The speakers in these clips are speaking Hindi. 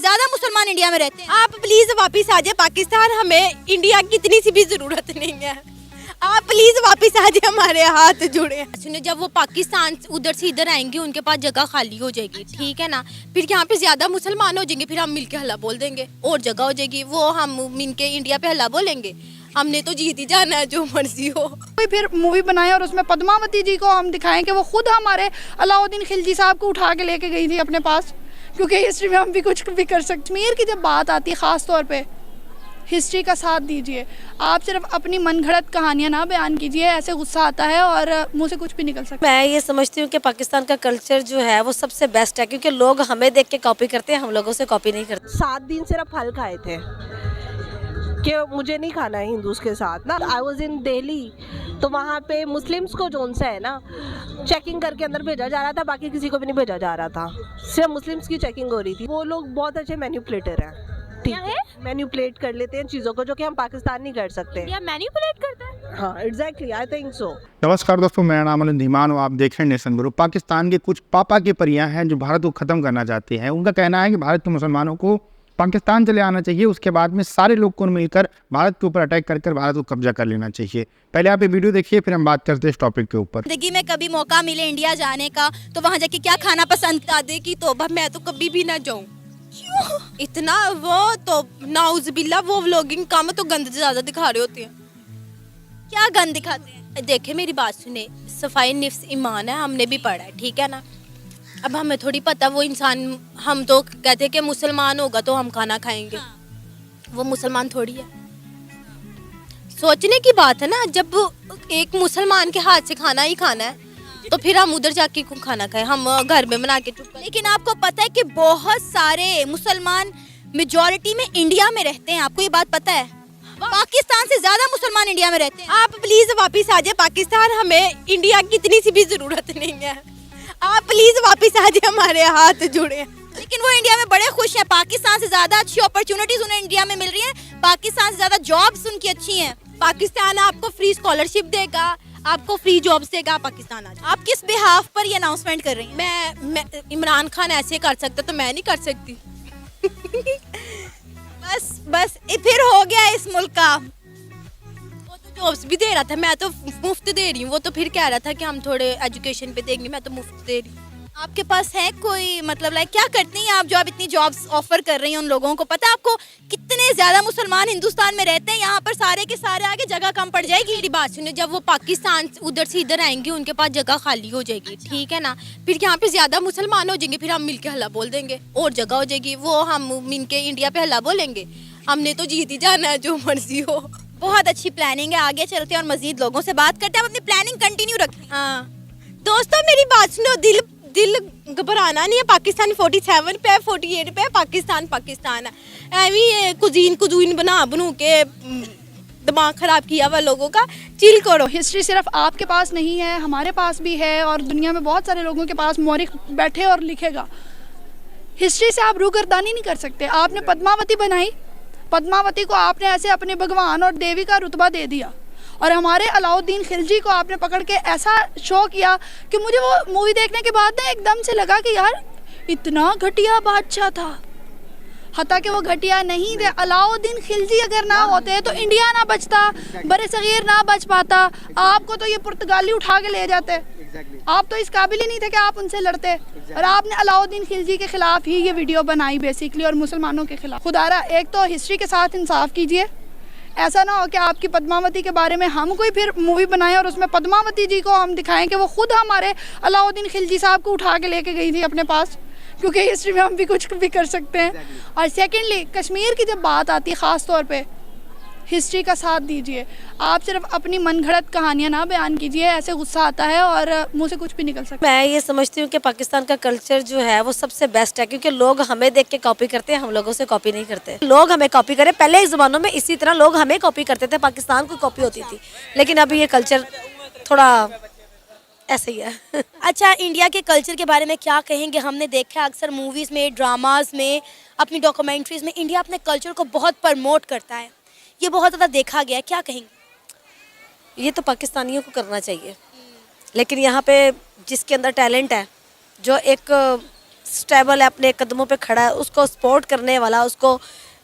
ज्यादा मुसलमान इंडिया में रहते हैं। आप प्लीज वापस आ जाए पाकिस्तान, हमें इंडिया की इतनी सी भी जरूरत नहीं है। आप प्लीज वापस आ जाए, हमारे हाथ जुड़े हैं। सुनिए, जब वो पाकिस्तान उधर से इधर आएंगे उनके पास जगह खाली हो जाएगी, ठीक है ना, फिर यहाँ पे ज्यादा मुसलमान हो जाएंगे, फिर हम मिलके हल्ला बोल देंगे और जगह हो जाएगी, वो हम मिलके इंडिया पे हल्ला बोलेंगे। हमने तो जीत ही जाना है, जो मर्जी हो। कोई फिर मूवी बनाए और उसमें पद्मावती जी को हम दिखाएं कि वो खुद हमारे अलाउद्दीन खिलजी साहब को उठा के लेके गई थी अपने पास, क्योंकि हिस्ट्री में हम भी कुछ भी कर सकते। कश्मीर की जब बात आती है ख़ास तौर पे, हिस्ट्री का साथ दीजिए। आप सिर्फ अपनी मनगढ़ंत कहानियाँ ना बयान कीजिए, ऐसे गुस्सा आता है और मुँह से कुछ भी निकल सकता है। मैं ये समझती हूँ कि पाकिस्तान का कल्चर जो है वो सबसे बेस्ट है, क्योंकि लोग हमें देख के कॉपी करते हैं, हम लोगों से कॉपी नहीं करते। 7 दिन सिर्फ फल खाए थे कि मुझे नहीं खाना है हिंदूज के साथ ना। आई वॉज इन दिल्ली, तो वहाँ पे मुस्लिम्स को जोन सा है ना, चेकिंग करके अंदर भेजा जा रहा था, बाकी किसी को भी नहीं भेजा जा रहा था, सिर्फ मुस्लिम्स की चेकिंग हो रही थी। वो लोग बहुत अच्छे मैन्युपुलेटर हैं, ठीक है, मैन्युपुलेट कर लेते हैं चीज़ों को, जो कि हम पाकिस्तान नहीं कर सकते। या मैनिपुलेट करता है। हाँ एग्जैक्टली, आई थिंक सो। नमस्कार दोस्तों, मेरा नाम अनिल धीमान और आप देख रहे हैं नेशन गुरु। पाकिस्तान के कुछ पापा की परियां हैं जो भारत को ख़त्म करना चाहते हैं। उनका कहना है कि भारत के मुसलमानों को पाकिस्तान चले आना चाहिए, उसके बाद में सारे लोग को मिलकर भारत के ऊपर अटैक कर भारत को कब्जा कर लेना चाहिए। पहले आप ये वीडियो देखिए, फिर हम बात करते हैं इस टॉपिक के ऊपर। जिंदगी में कभी मौका मिले इंडिया जाने का तो वहाँ जाके क्या खाना पसंद कर दे की तौबा, मैं तो कभी भी ना जाऊँ। इतना वो तो नाउज़बिल्ला, वो व्लॉगिंग काम तो गंद ज्यादा दिखा रहे होते हैं। क्या गंद दिखाते हैं? देखे मेरी बात सुने, सफाई निफ्स ईमान है, हमने भी पढ़ा है, ठीक है ना। अब हमें थोड़ी पता वो इंसान, हम तो कहते हैं कि मुसलमान होगा तो हम खाना खाएंगे, वो मुसलमान थोड़ी है। सोचने की बात है ना, जब एक मुसलमान के हाथ से खाना ही खाना है तो फिर हम उधर जाके क्यों खाना खाएं, हम घर में बना के चुप। लेकिन आपको पता है कि बहुत सारे मुसलमान मेजॉरिटी में इंडिया में रहते हैं, आपको ये बात पता है? पाकिस्तान से ज्यादा मुसलमान इंडिया में रहते हैं। आप प्लीज वापस आ जाए पाकिस्तान, हमें इंडिया की इतनी सी भी जरूरत नहीं है। आप प्लीज वापस आ जाए, हमारे हाथ जुड़े हैं। लेकिन वो इंडिया में बड़े खुश हैं, पाकिस्तान से ज्यादा अच्छी अपॉर्चुनिटीज उन्हें इंडिया में मिल रही हैं, पाकिस्तान से ज्यादा जॉब्स उनकी अच्छी हैं। पाकिस्तान आपको फ्री स्कॉलरशिप देगा, आपको फ्री जॉब्स देगा, पाकिस्तान आ जाए। आप किस बिहाफ पर ये अनाउंसमेंट कर रही हैं? मैं इमरान खान ऐसे कर सकता तो मैं नहीं कर सकती। बस फिर हो गया इस मुल्क का। वो तो जॉब्स भी दे रहा था, मैं तो मुफ्त दे रही हूँ। वो तो फिर कह रहा था कि हम थोड़े एजुकेशन पे देंगे, मैं तो मुफ्त दे रही हूँ। आपके पास है कोई मतलब लाइक क्या करती हैं आप जो आप इतनी जॉब्स ऑफर कर रही हैं उन लोगों को? पता है आपको कितने ज्यादा मुसलमान हिंदुस्तान में रहते हैं? यहाँ पर सारे के सारे आगे जगह कम पड़ जाएगी। मेरी बात सुनिए, जब वो पाकिस्तान उधर से इधर आएंगे उनके पास जगह खाली हो जाएगी, ठीक है ना, फिर यहाँ पे ज्यादा मुसलमान हो जाएंगे, फिर हम मिलके हल्ला बोल देंगे और जगह हो जाएगी, वो हम मिलके इंडिया पे हल्ला बोलेंगे। हमने तो जीत ही जाना है, जो मर्जी हो। बहुत अच्छी प्लानिंग है, आगे चलते हैं और मजीद लोगों से बात करते हैं। आप अपनी प्लानिंग कंटिन्यू रखें। हाँ दोस्तों, मेरी बात सुनो, दिल घबराना नहीं है। पाकिस्तान 47 पे, 48 पे, पाकिस्तान है। ऐवी ये कुजीन बनू के दिमाग खराब किया हुआ लोगों का। चिल करो। हिस्ट्री सिर्फ आपके पास नहीं है, हमारे पास भी है और दुनिया में बहुत सारे लोगों के पास मौरिख बैठे और लिखेगा। हिस्ट्री से आप रूगर्दानी नहीं कर सकते। आपने पद्मावती बनाई, पद्मावती को आपने ऐसे अपने भगवान और देवी का रुतबा दे दिया, और हमारे अलाउद्दीन खिलजी को आपने पकड़ के ऐसा शो किया कि मुझे वो मूवी देखने के बाद ना एकदम से लगा कि यार इतना घटिया बादशाह था। हता कि वो घटिया नहीं थे। अलाउद्दीन खिलजी अगर ना होते तो इंडिया ना बचता, बरे सगीर ना बच पाता। आपको तो ये पुर्तगाली उठा के ले जाते। आप तो इस काबिल ही नहीं थे कि आप उनसे लड़ते, और आपने अलाउद्दीन खिलजी के खिलाफ ही ये वीडियो बनाई बेसिकली, और मुसलमानों के खिलाफ। खुदारा एक तो हिस्ट्री के साथ इंसाफ कीजिए, ऐसा ना हो कि आपकी पद्मावती के बारे में हम कोई फिर मूवी बनाएं और उसमें पद्मावती जी को हम दिखाएं कि वो खुद हमारे अलाउद्दीन खिलजी साहब को उठा के लेके गई थी अपने पास, क्योंकि हिस्ट्री में हम भी कुछ भी कर सकते हैं। और सेकेंडली, कश्मीर की जब बात आती है ख़ास तौर पे, हिस्ट्री का साथ दीजिए। आप सिर्फ अपनी मनगढ़ंत कहानियाँ ना बयान कीजिए, ऐसे गुस्सा आता है और मुँह से कुछ भी निकल सकता है। मैं ये समझती हूँ कि पाकिस्तान का कल्चर जो है वो सबसे बेस्ट है, क्योंकि लोग हमें देख के कॉपी करते हैं, हम लोगों से कॉपी नहीं करते। लोग हमें कॉपी करें, पहले इस ज़मानों में इसी तरह लोग हमें कॉपी करते थे, पाकिस्तान को कॉपी होती थी, लेकिन अभी ये कल्चर थोड़ा ऐसे ही है। अच्छा, इंडिया के कल्चर के बारे में क्या कहेंगे? हमने देखा अक्सर मूवीज़ में, ड्रामाज में, अपनी डॉक्यूमेंट्रीज़ में इंडिया अपने कल्चर को बहुत प्रमोट करता है, ये बहुत ज़्यादा देखा गया है। क्या कहेंगे? ये तो पाकिस्तानियों को करना चाहिए, लेकिन यहाँ पे जिसके अंदर टैलेंट है, जो एक स्टेबल है, अपने कदमों पे खड़ा है, उसको सपोर्ट करने वाला, उसको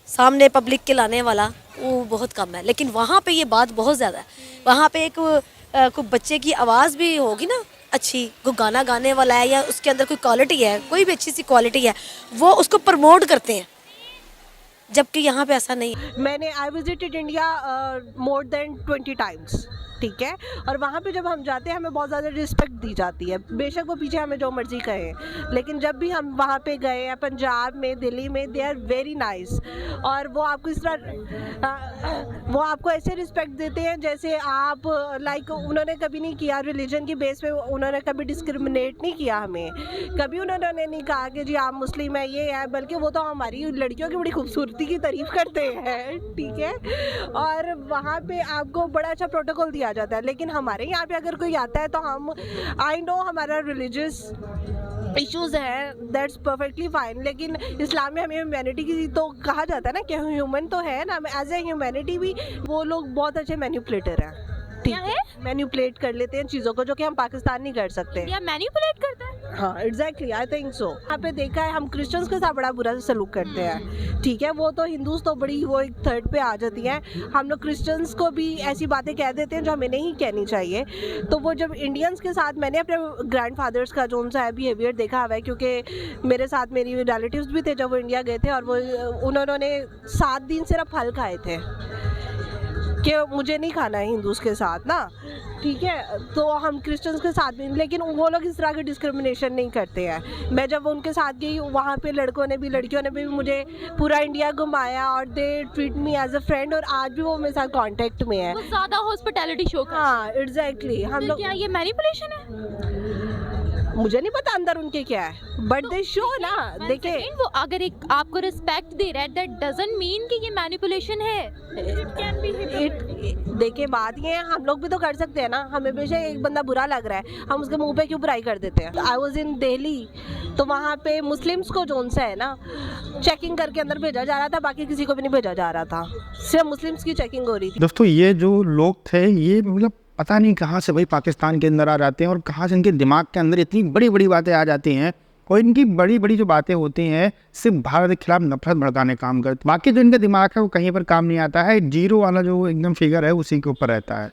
सामने पब्लिक के लाने वाला, वो बहुत कम है। लेकिन वहाँ पे ये बात बहुत ज़्यादा है। वहाँ पे एक कोई बच्चे की आवाज़ भी होगी ना अच्छी, कोई गाना गाने वाला है या उसके अंदर कोई क्वालिटी है, कोई भी अच्छी सी क्वालिटी है, वो उसको प्रमोट करते हैं, जबकि यहाँ पे ऐसा नहीं है। मैंने I visited India more than 20 times, ठीक है। और वहाँ पे जब हम जाते हैं हमें बहुत ज़्यादा रिस्पेक्ट दी जाती है, बेशक वो पीछे हमें जो मर्जी कहें, लेकिन जब भी हम वहाँ पे गए हैं पंजाब में, दिल्ली में, दे आर वेरी नाइस। और वो आपको इस तरह वो आपको ऐसे रिस्पेक्ट देते हैं जैसे आप लाइक उन्होंने कभी नहीं किया रिलीजन की बेस पे, उन्होंने कभी डिस्क्रिमिनेट नहीं किया हमें, कभी उन्होंने नहीं कहा कि जी आप मुस्लिम है ये है, बल्कि वो तो हमारी लड़कियों की बड़ी खूबसूरती की तारीफ करते हैं, ठीक है। और वहाँ पे आपको बड़ा अच्छा प्रोटोकॉल दिया जाता है। लेकिन हमारे यहाँ पे अगर कोई आता है तो हम आई नो हमारा रिलीजियस इश्यूज हैं, दैट्स परफेक्टली फाइन, लेकिन इस्लाम में हमें ह्यूमैनिटी की तो कहा जाता है ना कि ह्यूमन तो है ना, एज ए ह्यूमैनिटी भी वो लोग बहुत अच्छे मैनिपुलेटर हैं, ठीक है, मैनिपुलेट कर लेते हैं चीज़ों को, जो कि हम पाकिस्तान नहीं कर सकते। या मैनिपुलेट करता है। हाँ एग्जैक्टली, आई थिंक सो। यहाँ पे देखा है हम क्रिश्चियंस के साथ बड़ा बुरा सलूक करते हैं, ठीक है। वो तो हिंदूज तो बड़ी वो एक थर्ड पे आ जाती हैं, हम लोग क्रिश्चियंस को भी ऐसी बातें कह देते हैं जो हमें नहीं कहनी चाहिए। तो वो जब इंडियंस के साथ मैंने अपने ग्रैंड फादर्स का जो उनसा है बिहेवियर देखा हुआ है, क्योंकि मेरे साथ मेरी रिलेटिव्स भी थे जब वो इंडिया गए थे, और वो उन्होंने 7 दिन सिर्फ फल खाए थे कि मुझे नहीं खाना है हिंदूज के साथ ना, ठीक है। तो हम क्रिश्चियंस के साथ भी, लेकिन वो लोग इस तरह की डिस्क्रिमिनेशन नहीं करते हैं। मैं जब उनके साथ गई वहाँ पे लड़कों ने भी लड़कियों ने भी मुझे पूरा इंडिया घुमाया और they treat me as a friend, और आज भी वो मेरे साथ कांटेक्ट में है। वो ज्यादा हॉस्पिटैलिटी शो करते हाँ एग्जैक्टली, हम हैं। लोग क्या ये मैनिपुलेशन है? मुझे नहीं पता अंदर उनके क्या है, बट दे शो ना, देखे वो अगर एक आपको रिस्पेक्ट दे रहा है, दैट डजंट मीन कि ये मैनिपुलेशन है। इट कैन बी देखिए बात ये है, हम लोग भी तो कर सकते हैं ना, हमें बेशक एक बंदा बुरा लग रहा है, हम उसके मुंह पे क्यों बुराई कर देते हैं। आई वॉज इन दिल्ली, तो वहाँ पे मुस्लिम्स को जोन सा है ना चेकिंग करके अंदर भेजा जा रहा था, बाकी किसी को भी नहीं भेजा जा रहा था, सिर्फ मुस्लिम्स की चेकिंग हो रही थी। दोस्तों ये जो लोग थे ये मतलब पता नहीं कहाँ से भाई पाकिस्तान के अंदर आ जाते हैं और कहाँ से इनके दिमाग के अंदर इतनी बड़ी बड़ी बातें आ जाती हैं, और इनकी बड़ी बड़ी जो बातें होती हैं सिर्फ भारत के खिलाफ नफरत भड़काने काम करते, बाकी जो इनका दिमाग है वो कहीं पर काम नहीं आता है। जीरो वाला जो एकदम फिगर है उसी के ऊपर रहता है।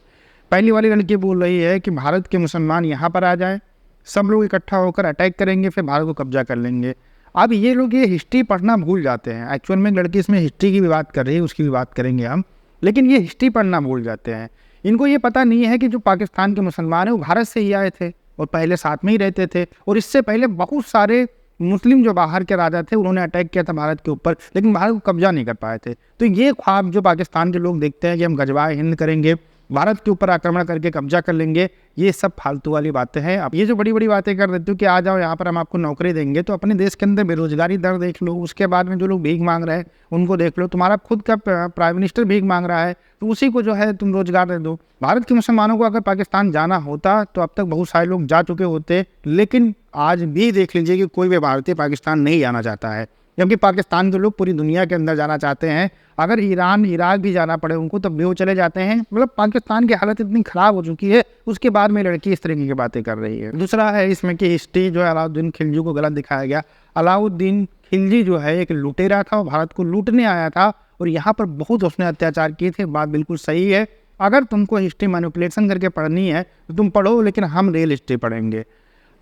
पहली वाली लड़की बोल रही है कि भारत के मुसलमान यहाँ पर आ जाए, सब लोग इकट्ठा होकर अटैक करेंगे, फिर भारत को कब्जा कर लेंगे। अब ये लोग ये हिस्ट्री पढ़ना भूल जाते हैं। एक्चुअल में लड़की इसमें हिस्ट्री की भी बात कर रही है, उसकी भी बात करेंगे हम, लेकिन ये हिस्ट्री पढ़ना भूल जाते हैं। इनको ये पता नहीं है कि जो पाकिस्तान के मुसलमान हैं वो भारत से ही आए थे और पहले साथ में ही रहते थे, और इससे पहले बहुत सारे मुस्लिम जो बाहर के राजा थे उन्होंने अटैक किया था भारत के ऊपर, लेकिन भारत को कब्जा नहीं कर पाए थे। तो ये ख्वाब जो पाकिस्तान के लोग देखते हैं कि हम गजवाए हिंद करेंगे, भारत के ऊपर आक्रमण करके कब्जा कर लेंगे, ये सब फालतू वाली बातें हैं। अब ये जो बड़ी बड़ी बातें कर देते हो कि आ जाओ यहाँ पर हम आपको नौकरी देंगे, तो अपने देश के अंदर बेरोजगारी दर देख लो, उसके बाद में जो लोग भीख मांग रहे हैं उनको देख लो। तुम्हारा खुद का प्राइम मिनिस्टर भीख मांग रहा है, तो उसी को जो है तुम रोजगार दे दो। भारत के मुसलमानों को अगर पाकिस्तान जाना होता तो अब तक बहुत सारे लोग जा चुके होते, लेकिन आज भी देख लीजिए कि कोई भी भारतीय पाकिस्तान नहीं जाना चाहता है, जबकि पाकिस्तान के लोग पूरी दुनिया के अंदर जाना चाहते हैं। अगर ईरान इराक भी जाना पड़े उनको तब भी वो चले जाते हैं। मतलब पाकिस्तान की हालत इतनी ख़राब हो चुकी है, उसके बाद में लड़की इस तरीके की बातें कर रही है। दूसरा है इसमें कि हिस्ट्री जो है अलाउद्दीन खिलजी को गलत दिखाया गया। अलाउद्दीन खिलजी जो है एक लुटेरा था, वो भारत को लूटने आया था और यहाँ पर बहुत उसने अत्याचार किए थे। बात बिल्कुल सही है। अगर तुमको हिस्ट्री मैनिपुलेशन करके पढ़नी है तो तुम पढ़ो, लेकिन हम रियल हिस्ट्री पढ़ेंगे।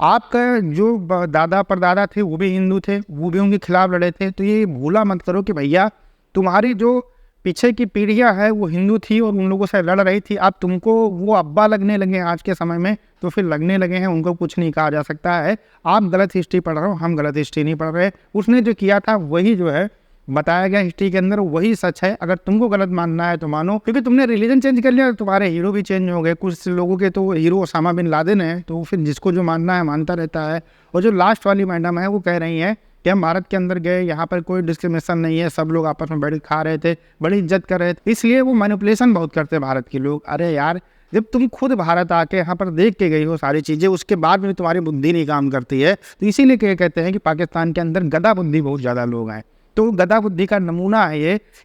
आपका जो दादा परदादा थे वो भी हिंदू थे, वो भी उनके खिलाफ लड़े थे। तो ये भूला मत करो कि भैया तुम्हारी जो पीछे की पीढ़ियाँ है वो हिंदू थी और उन लोगों से लड़ रही थी। अब तुमको वो अब्बा लगने लगे आज के समय में, तो फिर लगने लगे हैं, उनको कुछ नहीं कहा जा सकता है। आप गलत हिस्ट्री पढ़ रहे हो, हम गलत हिस्ट्री नहीं पढ़ रहे। उसने जो किया था वही जो है बताया गया हिस्ट्री के अंदर, वही सच है। अगर तुमको गलत मानना है तो मानो, क्योंकि तुमने रिलीजन चेंज कर लिया, तुम्हारे हीरो भी चेंज हो गए। कुछ लोगों के तो हीरो ओसामा बिन लादेन है, तो फिर जिसको जो मानना है मानता रहता है। और जो लास्ट वाली मैडम है वो कह रही हैं कि हम भारत के अंदर गए, यहाँ पर कोई डिस्क्रिमिनेशन नहीं है, सब लोग आपस में बैठ खा रहे थे, बड़ी इज्जत कर रहे थे, इसलिए वो मैनिपुलेशन बहुत करते हैं भारत के लोग। अरे यार, जब तुम खुद भारत आके यहाँ पर देख के गई हो सारी चीज़ें, उसके बाद में तुम्हारी बुद्धि नहीं काम करती है, तो इसीलिए कहते हैं कि पाकिस्तान के अंदर गधा बुद्धि बहुत ज़्यादा लोग हैं। तो गधा बुद्धि का नमूना है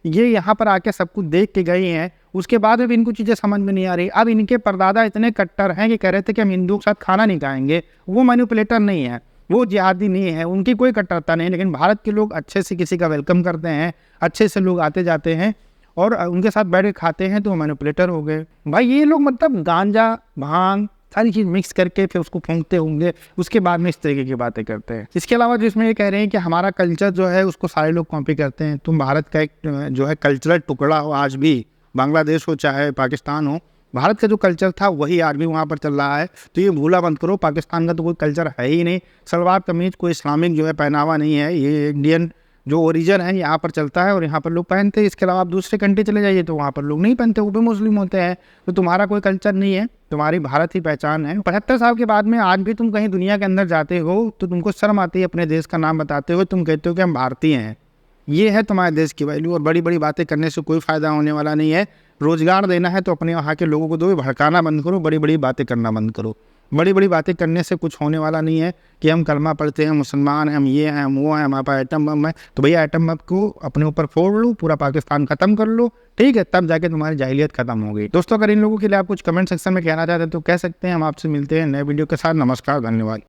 ये यहाँ पर आके सब कुछ देख के गए हैं, उसके बाद में इनको चीज़ें समझ में नहीं आ रही। अब इनके परदादा इतने कट्टर हैं कि कह रहे थे कि हम हिंदुओं के साथ खाना नहीं खाएंगे। वो मैनिपुलेटर नहीं है, वो जिहादी नहीं है, उनकी कोई कट्टरता नहीं, लेकिन भारत के लोग अच्छे से किसी का वेलकम करते हैं, अच्छे से लोग आते जाते हैं और उनके साथ बैठ के खाते हैं तो वो मैनिपुलेटर हो गए। भाई ये लोग मतलब गांजा भांग सारी चीज़ मिक्स करके फिर उसको फूंकते होंगे, उसके बाद में इस तरीके की बातें करते हैं। इसके अलावा जिसमें ये कह रहे हैं कि हमारा कल्चर जो है उसको सारे लोग कॉपी करते हैं। तुम भारत का एक जो है कल्चरल टुकड़ा हो, आज भी बांग्लादेश हो चाहे पाकिस्तान हो, भारत का जो कल्चर था वही आज भी वहाँ पर चल रहा है। तो ये भूला बंद करो, पाकिस्तान का तो कोई कल्चर है ही नहीं। सलवार कमीज कोई इस्लामिक जो है पहनावा नहीं है, ये इंडियन जो ओरिजिन है यहाँ पर चलता है और यहाँ पर लोग पहनते हैं। इसके अलावा आप दूसरे कंट्री चले जाइए तो वहाँ पर लोग नहीं पहनते, वो भी मुस्लिम होते हैं। तो तुम्हारा कोई कल्चर नहीं है, तुम्हारी भारत ही पहचान है। 75 साल के बाद में आज भी तुम कहीं दुनिया के अंदर जाते हो तो तुमको शर्म आती है अपने देश का नाम बताते हुए, तुम कहते हो कि हम भारतीय हैं। ये है तुम्हारे देश की वैल्यू। और बड़ी बड़ी बातें करने से कोई फ़ायदा होने वाला नहीं है। रोज़गार देना है तो अपने वहाँ के लोगों को दो, भड़काना बंद करो, बड़ी बड़ी बातें करना बंद करो। बड़ी बड़ी बातें करने से कुछ होने वाला नहीं है कि हम कलमा पढ़ते हैं, मुसलमान हैं, हम ये हैं, हम वो हैं, हमारे पास एटम बम है। तो भैया एटम बम को अपने ऊपर फोड़ लो, पूरा पाकिस्तान ख़त्म कर लो, ठीक है, तब जाके तुम्हारी जाहिलियत ख़त्म होगी। दोस्तों अगर इन लोगों के लिए आप कुछ कमेंट सेक्शन में कहना चाहते हैं तो कह सकते हैं। हम आपसे मिलते हैं नए वीडियो के साथ। नमस्कार, धन्यवाद।